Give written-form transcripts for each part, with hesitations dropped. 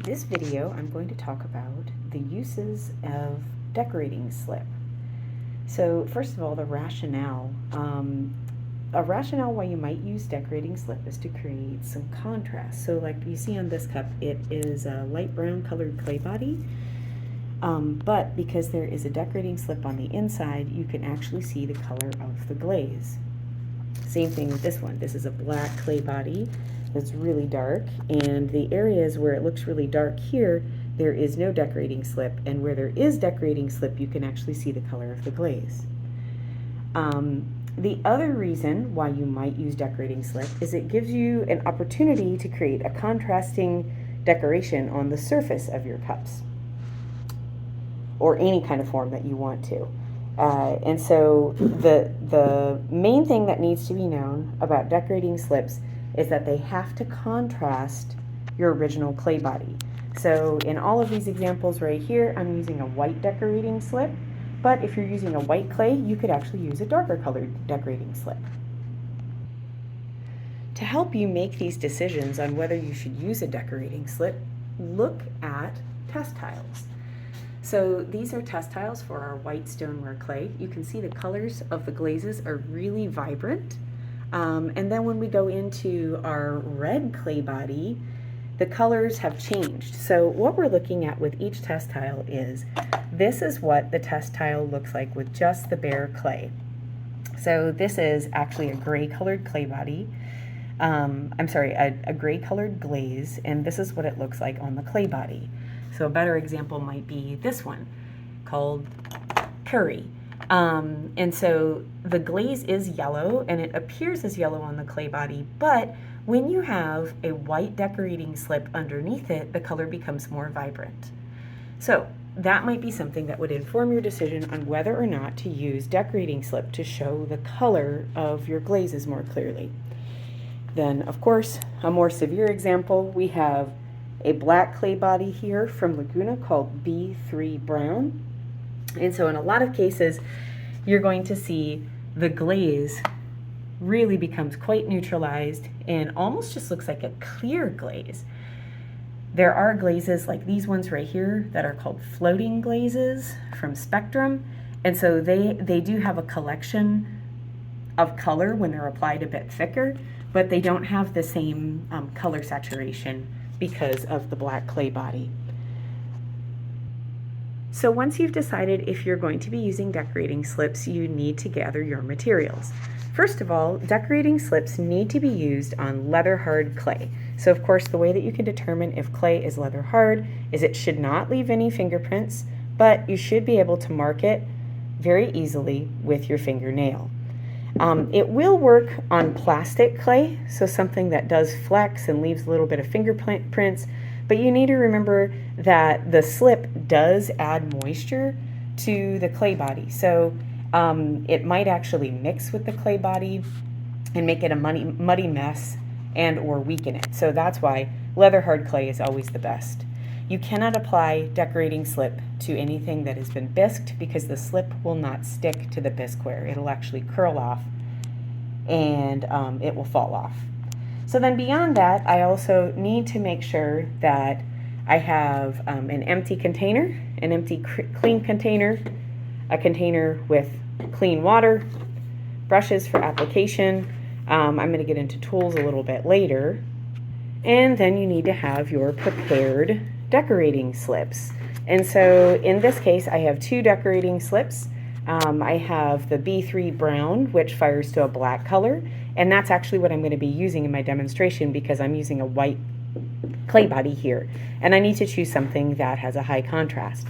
this video, I'm going to talk about the uses of decorating slip. So first of all, the rationale. A rationale why you might use decorating slip is to create some contrast. So like you see on this cup, it is a light brown colored clay body, but because there is a decorating slip on the inside, you can actually see the color of the glaze. Same thing with this one. This is a black clay body that's really dark, and the areas where it looks really dark here, there is no decorating slip, and where there is decorating slip, you can actually see the color of the glaze. The other reason why you might use decorating slip is it gives you an opportunity to create a contrasting decoration on the surface of your cups, or any kind of form that you want to. And so the main thing that needs to be known about decorating slips is that they have to contrast your original clay body. So in all of these examples right here, I'm using a white decorating slip, but if you're using a white clay, you could actually use a darker colored decorating slip. To help you make these decisions on whether you should use a decorating slip, look at test tiles. So these are test tiles for our white stoneware clay. You can see the colors of the glazes are really vibrant. And then when we go into our red clay body, the colors have changed. So what we're looking at with each test tile is, this is what the test tile looks like with just the bare clay. So this is actually a gray colored clay body. A gray colored glaze, and this is what it looks like on the clay body. So a better example might be this one called Curry. And so the glaze is yellow, and it appears as yellow on the clay body, but when you have a white decorating slip underneath it, the color becomes more vibrant. So that might be something that would inform your decision on whether or not to use decorating slip to show the color of your glazes more clearly. Then, of course, a more severe example, we have a black clay body here from Laguna called B3 Brown. And so in a lot of cases, you're going to see the glaze really becomes quite neutralized and almost just looks like a clear glaze. There are glazes like these ones right here that are called floating glazes from Spectrum. And so they do have a collection of color when they're applied a bit thicker, but they don't have the same color saturation because of the black clay body. So once you've decided if you're going to be using decorating slips, you need to gather your materials. First of all, decorating slips need to be used on leather hard clay. So of course, the way that you can determine if clay is leather hard is it should not leave any fingerprints, but you should be able to mark it very easily with your fingernail. It will work on plastic clay, so something that does flex and leaves a little bit of fingerprints, but you need to remember that the slip does add moisture to the clay body. So it might actually mix with the clay body and make it a muddy mess and or weaken it. So that's why leather hard clay is always the best. You cannot apply decorating slip to anything that has been bisqued because the slip will not stick to the bisqueware. It'll actually curl off and it will fall off. So then beyond that, I also need to make sure that I have an empty container, an empty clean container, a container with clean water, brushes for application. I'm going to get into tools a little bit later. And then you need to have your prepared decorating slips. And so in this case, I have two decorating slips. I have the B3 Brown, which fires to a black color, and that's actually what I'm going to be using in my demonstration because I'm using a white clay body here, and I need to choose something that has a high contrast.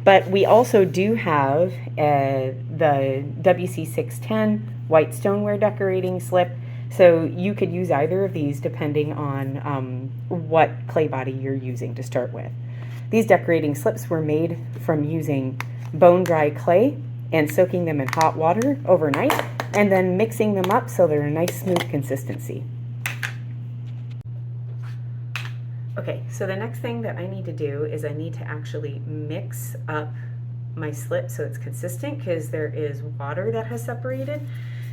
But we also do have the WC610 white stoneware decorating slip, so you could use either of these depending on what clay body you're using to start with. These decorating slips were made from using bone dry clay and soaking them in hot water overnight and then mixing them up so they're a nice smooth consistency. Okay, so the next thing that I need to do is I need to actually mix up my slip so it's consistent because there is water that has separated.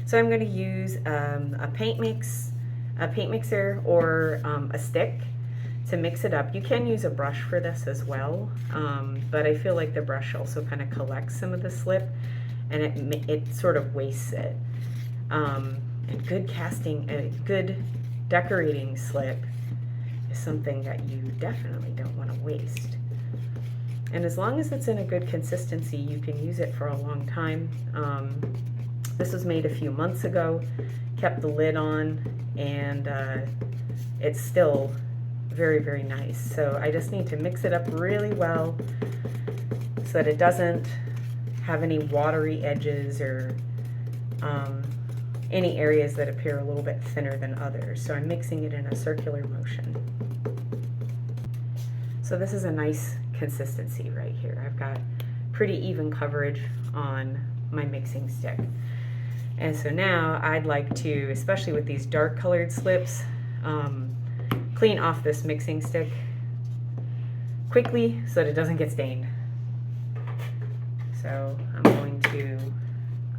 So I'm going to use a paint mixer or a stick to mix it up. You can use a brush for this as well, but I feel like the brush also kind of collects some of the slip, and it sort of wastes it. And good casting, a good decorating slip is something that you definitely don't want to waste. And as long as it's in a good consistency, you can use it for a long time. This was made a few months ago, kept the lid on, and it's still very, very nice. So I just need to mix it up really well so that it doesn't have any watery edges or any areas that appear a little bit thinner than others. So I'm mixing it in a circular motion. So this is a nice consistency right here. I've got pretty even coverage on my mixing stick. And so now I'd like to, especially with these dark colored slips, clean off this mixing stick quickly so that it doesn't get stained. So I'm going to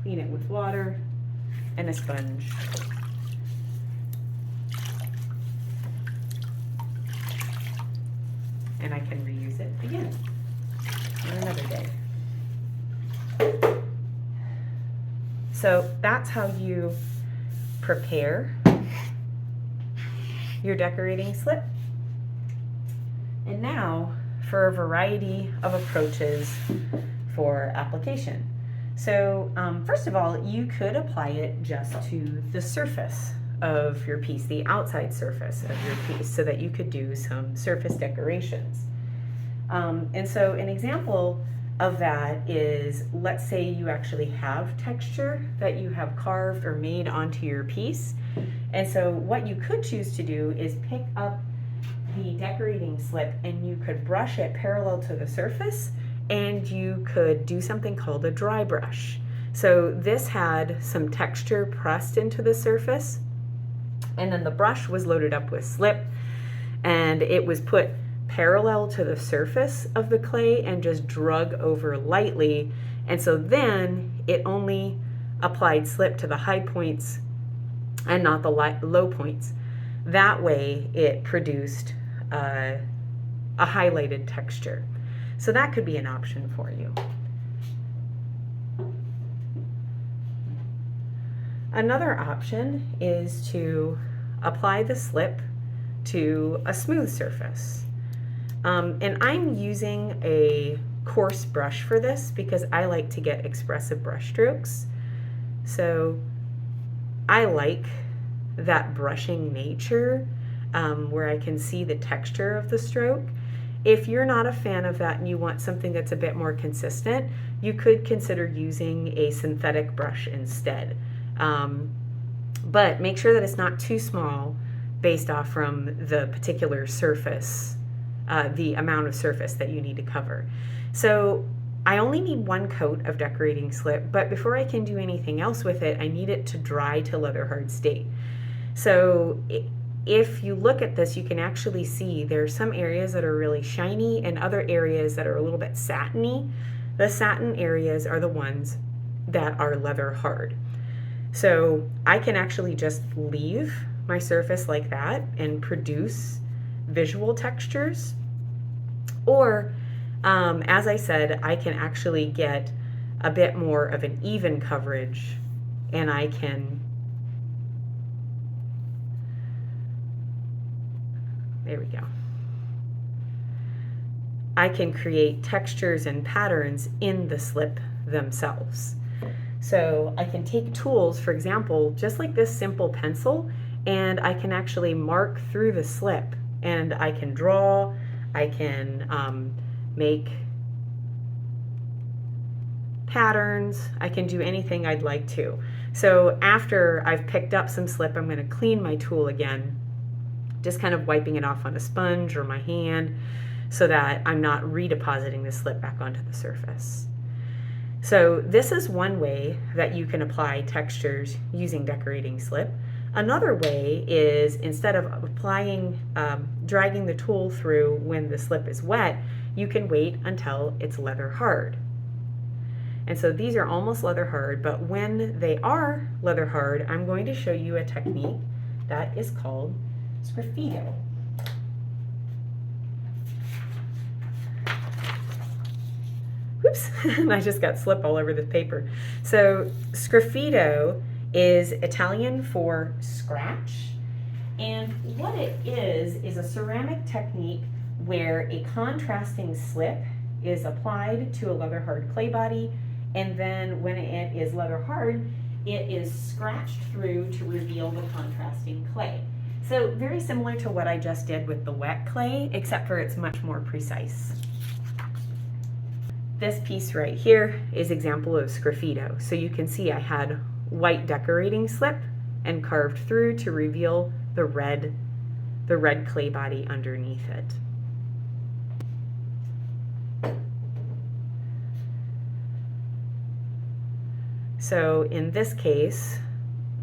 clean it with water and a sponge. And I can reuse it again on another day. So that's how you prepare your decorating slip. And now for a variety of approaches for application. So first of all, you could apply it just to the surface of your piece, the outside surface of your piece, so that you could do some surface decorations. And so an example of that is, let's say you actually have texture that you have carved or made onto your piece. And so what you could choose to do is pick up the decorating slip and you could brush it parallel to the surface, and you could do something called a dry brush. So this had some texture pressed into the surface, and then the brush was loaded up with slip, and it was put parallel to the surface of the clay and just drug over lightly. And so then it only applied slip to the high points and not the low points. That way it produced a highlighted texture. So that could be an option for you. Another option is to apply the slip to a smooth surface. And I'm using a coarse brush for this because I like to get expressive brush strokes. So I like that brushing nature where I can see the texture of the stroke. If you're not a fan of that and you want something that's a bit more consistent, you could consider using a synthetic brush instead. But make sure that it's not too small based off from the particular surface, the amount of surface that you need to cover. So I only need one coat of decorating slip, but before I can do anything else with it, I need it to dry to leather hard state. So if you look at this, you can actually see there are some areas that are really shiny and other areas that are a little bit satiny. The satin areas are the ones that are leather hard. So I can actually just leave my surface like that and produce visual textures. Or, as I said, I can actually get a bit more of an even coverage, and I can, there we go. I can create textures and patterns in the slip themselves. So I can take tools, for example, just like this simple pencil, and I can actually mark through the slip, and I can draw, I can make patterns, I can do anything I'd like to. So after I've picked up some slip, I'm going to clean my tool again, just kind of wiping it off on a sponge or my hand so that I'm not redepositing the slip back onto the surface. So this is one way that you can apply textures using decorating slip. Another way is, instead of applying, dragging the tool through when the slip is wet, you can wait until it's leather hard. And so these are almost leather hard, but when they are leather hard, I'm going to show you a technique that is called sgraffito. Whoops, and I just got slip all over the paper. So sgraffito is Italian for scratch. And what it is a ceramic technique where a contrasting slip is applied to a leather hard clay body, and then when it is leather hard, it is scratched through to reveal the contrasting clay. So very similar to what I just did with the wet clay, except for it's much more precise. This piece right here is example of sgraffito. So you can see I had white decorating slip and carved through to reveal the red clay body underneath it. So in this case,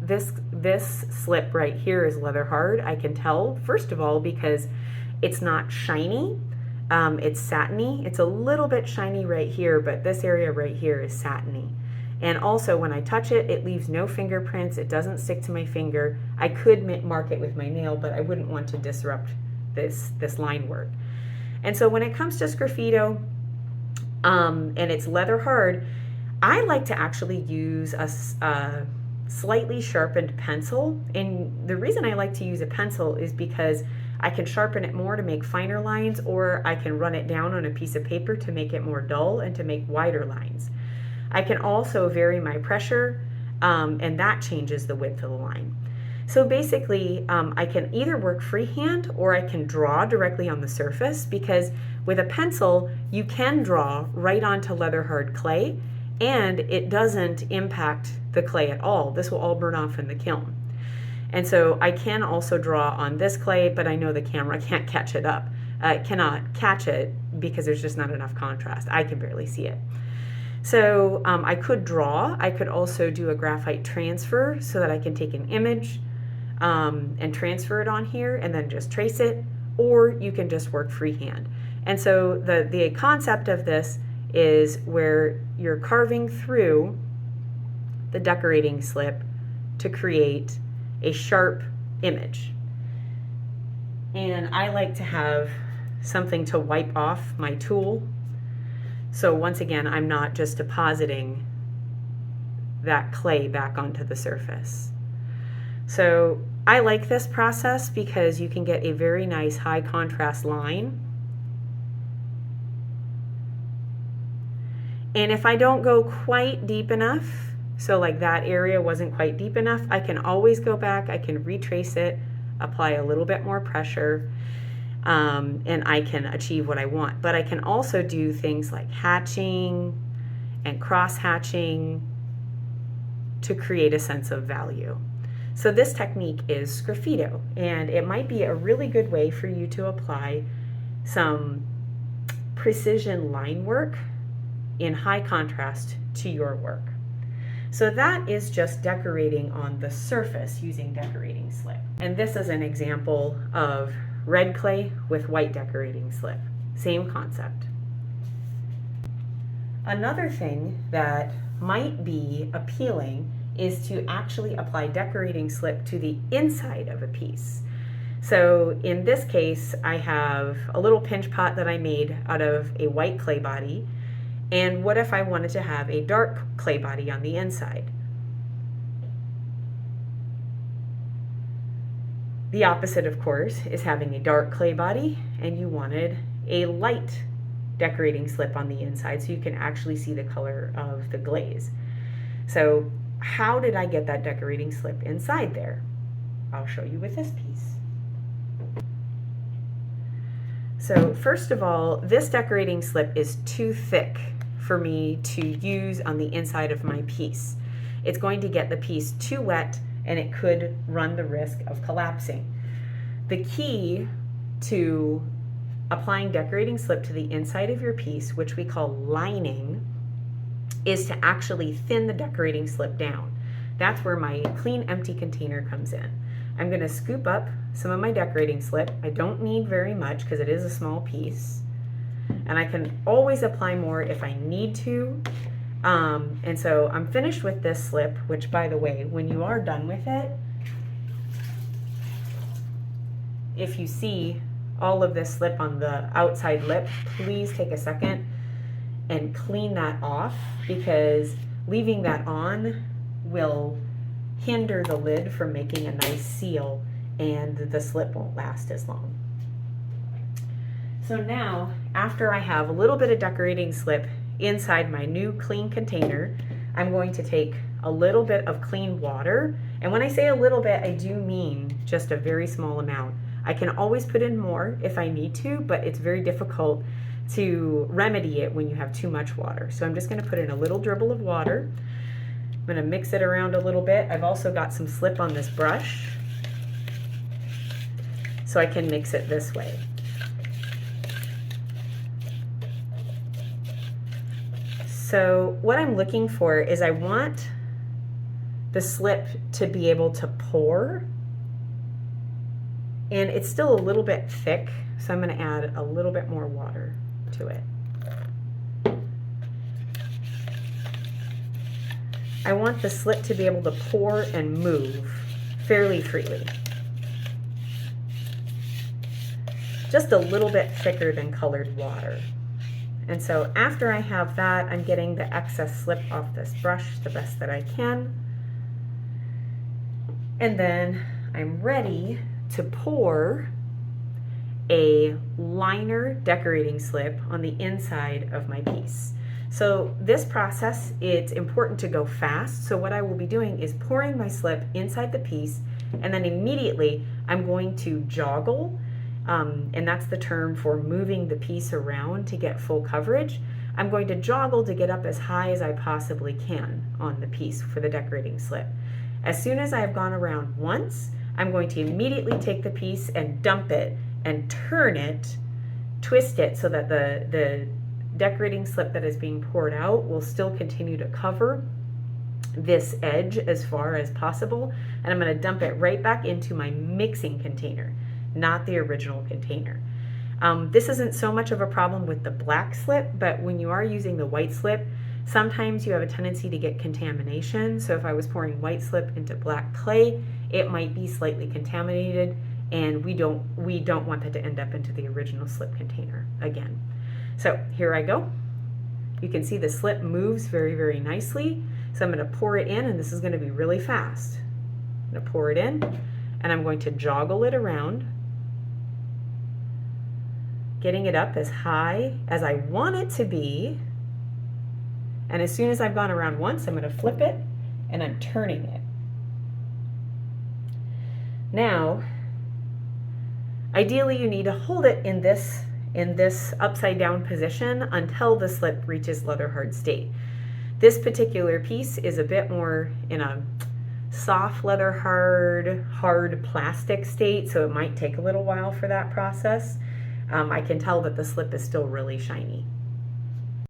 this slip right here is leather hard. I can tell, first of all, because it's not shiny. It's satiny. It's a little bit shiny right here, but this area right here is satiny. And also when I touch it, it leaves no fingerprints. It doesn't stick to my finger. I could mark it with my nail, but I wouldn't want to disrupt this line work. And so when it comes to sgraffito, and it's leather hard, I like to actually use a slightly sharpened pencil. And the reason I like to use a pencil is because I can sharpen it more to make finer lines, or I can run it down on a piece of paper to make it more dull and to make wider lines. I can also vary my pressure, and that changes the width of the line. So basically, I can either work freehand or I can draw directly on the surface, because with a pencil, you can draw right onto leather hard clay, and it doesn't impact the clay at all. This will all burn off in the kiln. And so I can also draw on this clay, but I know the camera can't catch it up. It cannot catch it because there's just not enough contrast. I can barely see it. So I could draw. I could also do a graphite transfer so that I can take an image and transfer it on here and then just trace it, or you can just work freehand. And so the concept of this is where you're carving through the decorating slip to create a sharp image. And I like to have something to wipe off my tool. So once again, I'm not just depositing that clay back onto the surface. So I like this process because you can get a very nice high contrast line. And if I don't go quite deep enough, so like that area wasn't quite deep enough, I can always go back, I can retrace it, apply a little bit more pressure, and I can achieve what I want. But I can also do things like hatching and cross hatching to create a sense of value. So this technique is sgraffito, and it might be a really good way for you to apply some precision line work in high contrast to your work. So that is just decorating on the surface using decorating slip. And this is an example of red clay with white decorating slip. Same concept. Another thing that might be appealing is to actually apply decorating slip to the inside of a piece. So in this case, I have a little pinch pot that I made out of a white clay body. And what if I wanted to have a dark clay body on the inside? The opposite, of course, is having a dark clay body, and you wanted a light decorating slip on the inside so you can actually see the color of the glaze. So how did I get that decorating slip inside there? I'll show you with this piece. So first of all, this decorating slip is too thick for me to use on the inside of my piece. It's going to get the piece too wet, and it could run the risk of collapsing. The key to applying decorating slip to the inside of your piece, which we call lining, is to actually thin the decorating slip down. That's where my clean empty container comes in. I'm going to scoop up some of my decorating slip. I don't need very much because it is a small piece. And I can always apply more if I need to. And so I'm finished with this slip, which, by the way, when you are done with it, if you see all of this slip on the outside lip, please take a second and clean that off, because leaving that on will hinder the lid from making a nice seal, and the slip won't last as long. So now, after I have a little bit of decorating slip inside my new clean container, I'm going to take a little bit of clean water. And when I say a little bit, I do mean just a very small amount. I can always put in more if I need to, but it's very difficult to remedy it when you have too much water. So I'm just going to put in a little dribble of water. I'm going to mix it around a little bit. I've also got some slip on this brush, so I can mix it this way. So what I'm looking for is I want the slip to be able to pour, and it's still a little bit thick, so I'm going to add a little bit more water to it. I want the slip to be able to pour and move fairly freely. Just a little bit thicker than colored water. And so after I have that, I'm getting the excess slip off this brush the best that I can. And then I'm ready to pour a liner decorating slip on the inside of my piece. So this process, it's important to go fast. So what I will be doing is pouring my slip inside the piece, and then immediately I'm going to joggle. And that's the term for moving the piece around to get full coverage. I'm going to joggle to get up as high as I possibly can on the piece for the decorating slip. As soon as I have gone around once, I'm going to immediately take the piece and dump it and turn it, twist it so that the decorating slip that is being poured out will still continue to cover this edge as far as possible. And I'm going to dump it right back into my mixing container, not the original container. This isn't so much of a problem with the black slip, but when you are using the white slip, sometimes you have a tendency to get contamination. So if I was pouring white slip into black clay, it might be slightly contaminated, and we don't want that to end up into the original slip container again. So here I go. You can see the slip moves very, very nicely. So I'm going to pour it in, and this is going to be really fast. I'm going to pour it in, and I'm going to joggle it around, getting it up as high as I want it to be. And as soon as I've gone around once, I'm going to flip it, and I'm turning it. Now, ideally you need to hold it in this upside down position until the slip reaches leather hard state. This particular piece is a bit more in a soft leather hard plastic state, so it might take a little while for that process. I can tell that the slip is still really shiny.